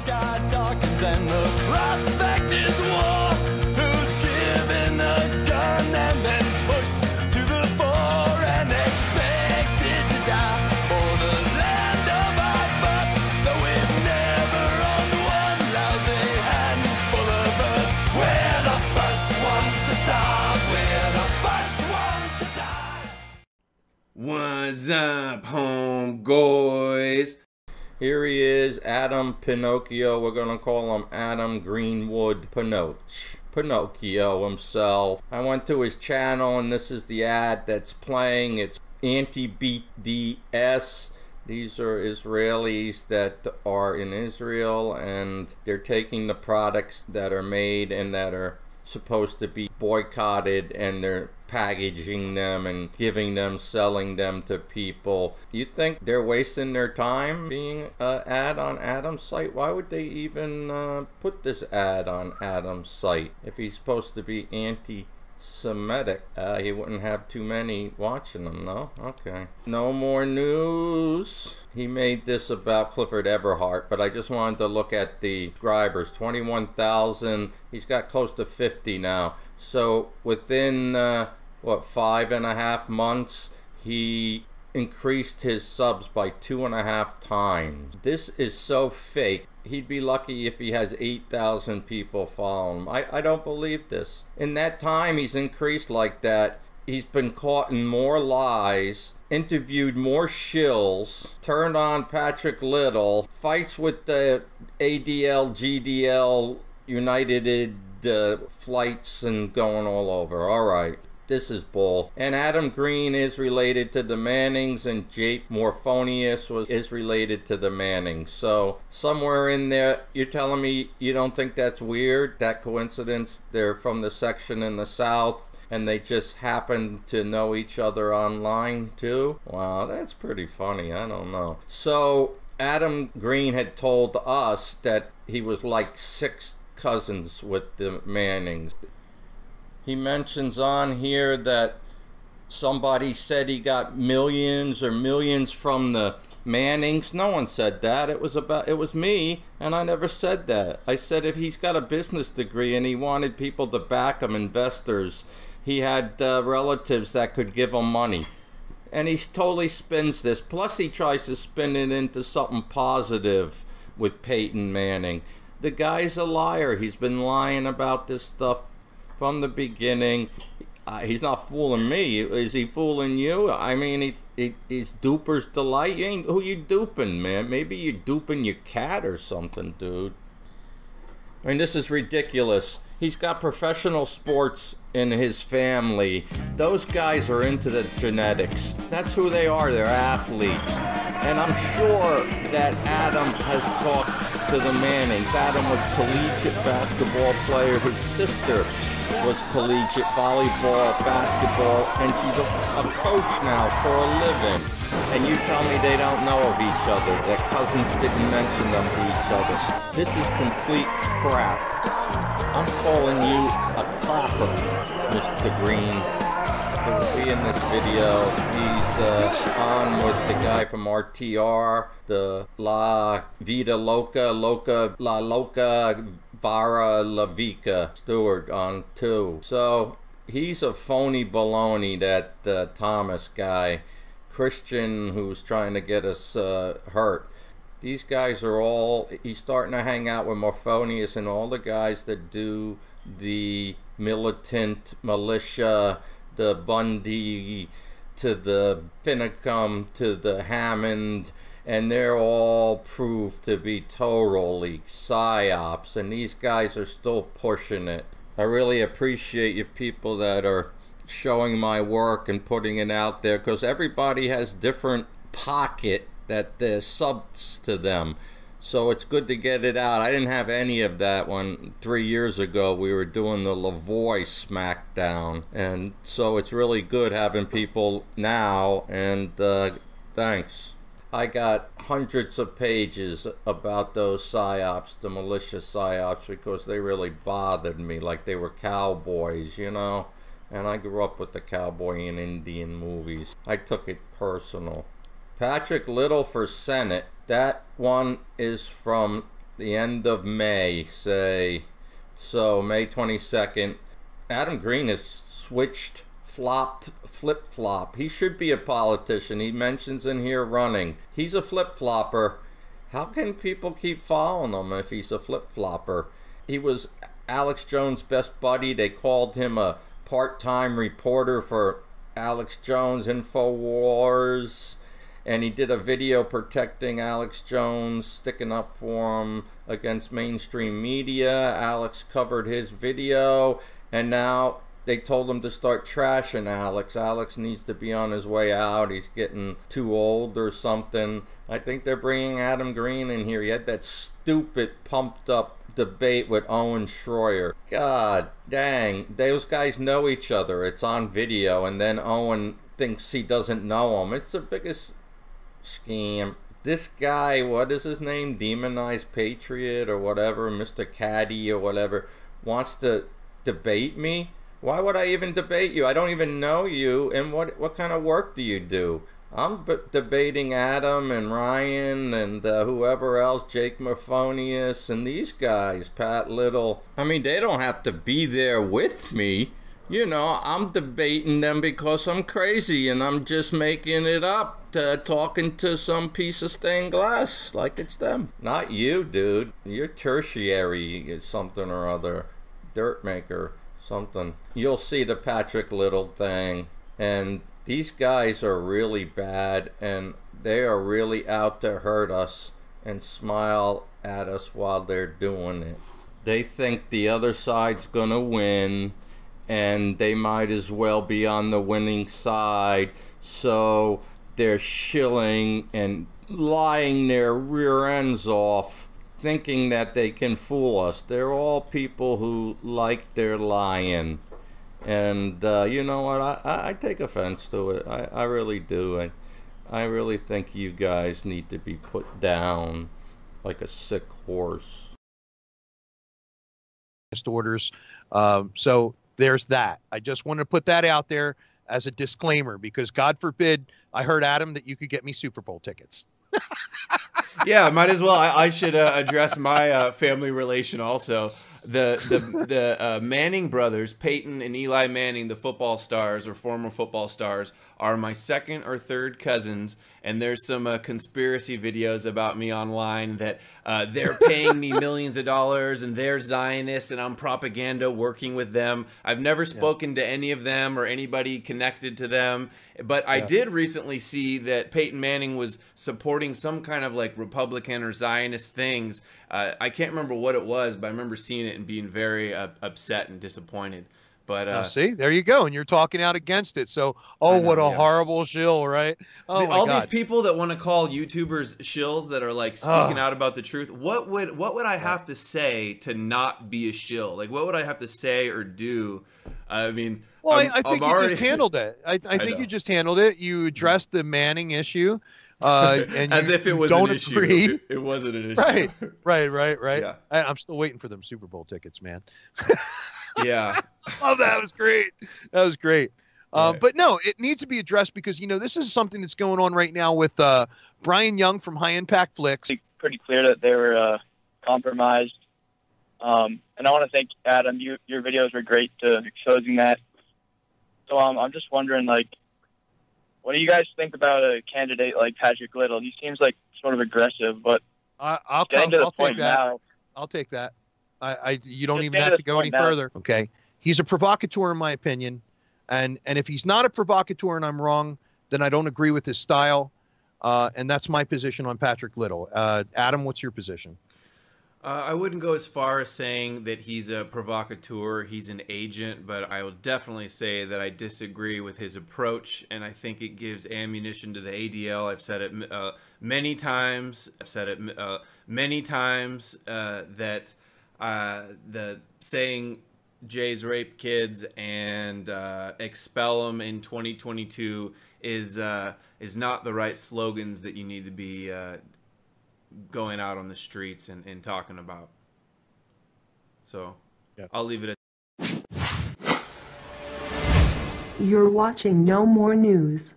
sky darkens and the prospect is war. Who's given a gun and then pushed to the fore and expected to die for the land of our birth? Though we've never owned one lousy handful of earth. We're the first ones to starve, we're the first ones to die. What's up, home guys? Here he is, Adam Pinocchio. We're gonna call him Adam Greenwood Pinocchio himself. I went to his channel and this is the ad that's playing. It's anti-BDS. These are Israelis that are in Israel and they're taking the products that are made and that are supposed to be boycotted and they're packaging them and giving them, selling them to people. You think they're wasting their time being an ad on Adam's site? Why would they even put this ad on Adam's site? If he's supposed to be anti-Semitic, he wouldn't have too many watching him, no? Okay. No more news. He made this about Clifford Everhart, but I just wanted to look at the subscribers. 21,000. He's got close to 50 now. So within, what, 5.5 months, he increased his subs by 2.5 times. This is so fake. He'd be lucky if he has 8,000 people following him. I don't believe this. In that time he's increased like that, he's been caught in more lies, interviewed more shills, turned on Patrick Little, fights with the ADL, GDL, United flights and going all over. All right. This is bull. And Adam Green is related to the Mannings, and Jake Morphonius is related to the Mannings. So somewhere in there, you're telling me you don't think that's weird? That coincidence? They're from the section in the South, and they just happen to know each other online too? Wow, that's pretty funny. I don't know. So Adam Green had told us that he was like 6 cousins with the Mannings. He mentions on here that somebody said he got millions from the Mannings. No one said that. It was me, and I never said that. I said if he's got a business degree and he wanted people to back him, investors, he had relatives that could give him money. And he totally spins this. Plus he tries to spin it into something positive with Peyton Manning. The guy's a liar. He's been lying about this stuff from the beginning. He's not fooling me. Is he fooling you? I mean, he's duper's delight. Who you duping, man? Maybe you're duping your cat or something, dude. I mean, this is ridiculous. He's got professional sports in his family. Those guys are into the genetics. That's who they are. They're athletes. And I'm sure that Adam has talked to the Mannings. Adam was a collegiate basketball player. His sister was collegiate volleyball, basketball, and she's a coach now for a living. And you tell me they don't know of each other, that cousins didn't mention them to each other. This is complete crap. I'm calling you a crapper, Mr. Green. He'll be in this video. He's on with the guy from RTR, the La Vida Loca, La Loca Vara La Vica Stewart on 2. So he's a phony baloney, that Thomas guy, Christian, who's trying to get us hurt. These guys are all, he's starting to hang out with Morphonius and all the guys that do the militant militia, the Bundy to the Finicum to the Hammond, and they're all proved to be totally psyops, and these guys are still pushing it. I really appreciate you people that are showing my work and putting it out there, because everybody has different pocket that there's subs to them. So it's good to get it out. I didn't have any of that when 3 years ago we were doing the Lavoie Smackdown. And so it's really good having people now, and thanks. I got hundreds of pages about those psyops, the militia psyops, because they really bothered me, like they were cowboys, you know? And I grew up with the cowboy and Indian movies. I took it personal. Patrick Little for Senate. That one is from the end of May, say. So May 22nd, Adam Green has switched, flopped, flip-flop. He should be a politician. He mentions in here running. He's a flip-flopper. How can people keep following him if he's a flip-flopper? He was Alex Jones' best buddy. They called him a part-time reporter for Alex Jones InfoWars. And he did a video protecting Alex Jones, sticking up for him against mainstream media. Alex covered his video, and now they told him to start trashing Alex. Alex needs to be on his way out. He's getting too old or something. I think they're bringing Adam Green in here. He had that stupid, pumped-up debate with Owen Schroyer. God dang. Those guys know each other. It's on video, and then Owen thinks he doesn't know him. It's the biggest scam. This guy, what is his name? Demonized Patriot or whatever, Mr. Caddy or whatever, wants to debate me. Why would I even debate you? I don't even know you. And what kind of work do you do? I'm debating Adam and Ryan and whoever else, Jake Mafonius and these guys, Pat Little. I mean, they don't have to be there with me. You know, I'm debating them because I'm crazy and I'm just making it up, talking to some piece of stained glass like it's them. Not you, dude. You're tertiary something or other. Dirt maker, something. You'll see the Patrick Little thing. And these guys are really bad and they are really out to hurt us and smile at us while they're doing it. They think the other side's gonna win, and they might as well be on the winning side, so they're shilling and lying their rear ends off, thinking that they can fool us. They're all people who like their lying. And you know what, I take offense to it. I really do. I really think you guys need to be put down like a sick horse. Orders. So there's that. I just want to put that out there as a disclaimer, because God forbid I heard, Adam, that you could get me Super Bowl tickets. Yeah, might as well. I should address my family relation also. The Manning brothers, Peyton and Eli Manning, the football stars or former football stars, are my second or third cousins, and there's some conspiracy videos about me online that they're paying me millions of dollars and they're Zionists and I'm propaganda working with them. I've never spoken to any of them or anybody connected to them, but I did recently see that Peyton Manning was supporting some kind of like Republican or Zionist things. I can't remember what it was, but I remember seeing it and being very upset and disappointed. But see, there you go, and you're talking out against it. So, what a horrible shill, right? Oh, all these people that want to call YouTubers shills that are like speaking out about the truth. What would I have to say to not be a shill? Like, what would I have to say or do? I mean, well, I think you just handled it. I think you just handled it. You addressed the Manning issue, and as if it was an issue. It wasn't an issue. Right. Yeah. I'm still waiting for them Super Bowl tickets, man. Yeah. Oh, that was great. That was great. Right. But no, it needs to be addressed because, you know, this is something that's going on right now with Brian Young from High Impact Flicks. Pretty clear that they were compromised. And I want to thank Adam. Your videos were great to exposing that. So I'm just wondering, like, what do you guys think about a candidate like Patrick Little? He seems like sort of aggressive, but I'll take that. Now, I'll take that. You don't even have to go any further. Okay. He's a provocateur in my opinion. And if he's not a provocateur and I'm wrong, then I don't agree with his style. And that's my position on Patrick Little. Adam, what's your position? I wouldn't go as far as saying that he's a provocateur, he's an agent, but I will definitely say that I disagree with his approach, and I think it gives ammunition to the ADL. I've said it many times. That the saying Jay's rape kids and expel them in 2022 is not the right slogans that you need to be going out on the streets and talking about. So I'll leave it at You're watching No More News.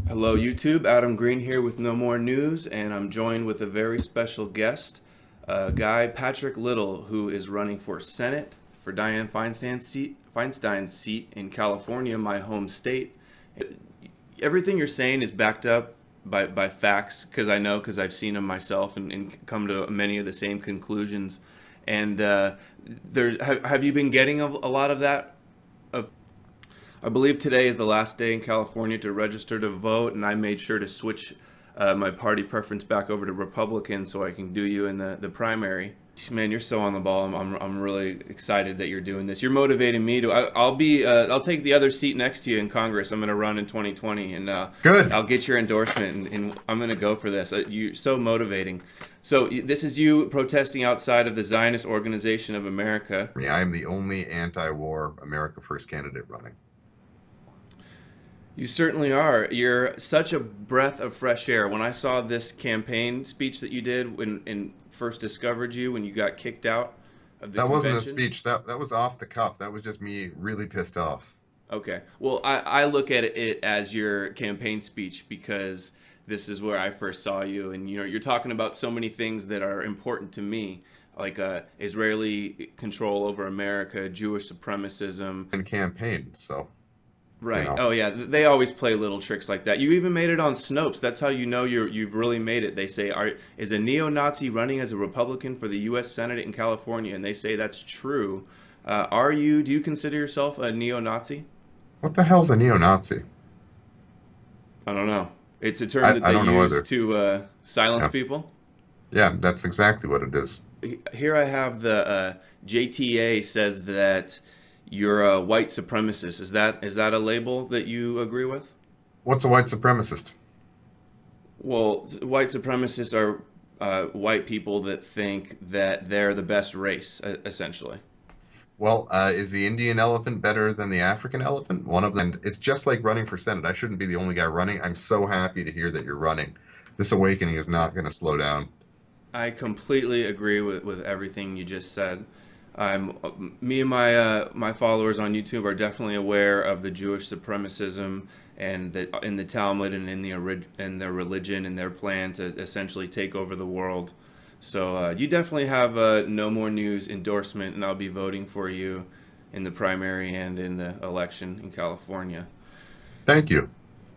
Hello YouTube, Adam Green here with No More News, and I'm joined with a very special guest. a guy, Patrick Little, who is running for Senate for Dianne Feinstein's seat in California, my home state. Everything you're saying is backed up by facts, because I've seen them myself and come to many of the same conclusions. And have you been getting a lot of that? I believe today is the last day in California to register to vote, and I made sure to switch my party preference back over to Republican so I can do you in the primary. Man, you're so on the ball. I'm really excited that you're doing this. You're motivating me to. I'll take the other seat next to you in Congress. I'm going to run in 2020, and Good. I'll get your endorsement, and I'm going to go for this. You're so motivating. So this is you protesting outside of the Zionist Organization of America. I am the only anti-war America First candidate running. You certainly are. You're such a breath of fresh air. When I saw this campaign speech that you did when first discovered you, when you got kicked out of the That wasn't a convention. speech. That was off the cuff. That was just me really pissed off. Okay. Well, I look at it as your campaign speech, because this is where I first saw you, and you're talking about so many things that are important to me, like Israeli control over America, Jewish supremacism. And campaign, so. Right. You know. Oh yeah, they always play little tricks like that. You even made it on Snopes. That's how you know you've really made it. They say, is a neo-Nazi running as a Republican for the U.S. Senate in California? And they say that's true. Do you consider yourself a neo-Nazi? What the hell's a neo-Nazi? I don't know. It's a term that they use to silence people. Yeah, that's exactly what it is. Here I have the JTA says that you're a white supremacist. Is that a label that you agree with? What's a white supremacist? Well, white supremacists are white people that think that they're the best race, essentially. Well, is the Indian elephant better than the African elephant? One of them. It's just like running for Senate. I shouldn't be the only guy running. I'm so happy to hear that you're running. This awakening is not going to slow down. I completely agree with everything you just said. Me and my followers on YouTube are definitely aware of the Jewish supremacism and in the Talmud and in their religion and their plan to essentially take over the world. So you definitely have a No More News endorsement, and I'll be voting for you in the primary and in the election in California. Thank you.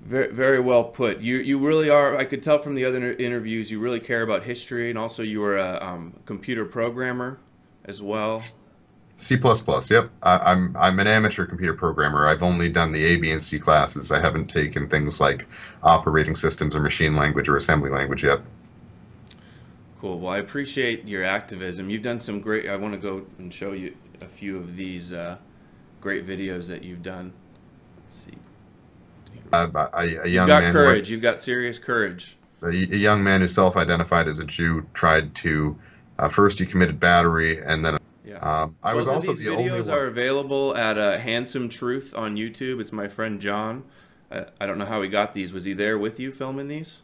Very, very well put. You really are. I could tell from the other interviews you really care about history, and also you were a computer programmer as well. C++. Yep. I'm an amateur computer programmer. I've only done the A, B, and C classes. I haven't taken things like operating systems or machine language or assembly language yet. Cool. Well, I appreciate your activism. You've done some great. I want to go and show you a few of these great videos that you've done. Let's see. You've got courage. You've got serious courage. A young man who self-identified as a Jew tried to. First, he committed battery, and then. Yeah. I was also these the only videos one. are available at Handsome Truth on YouTube. It's my friend John. I don't know how he got these. Was he there with you filming these?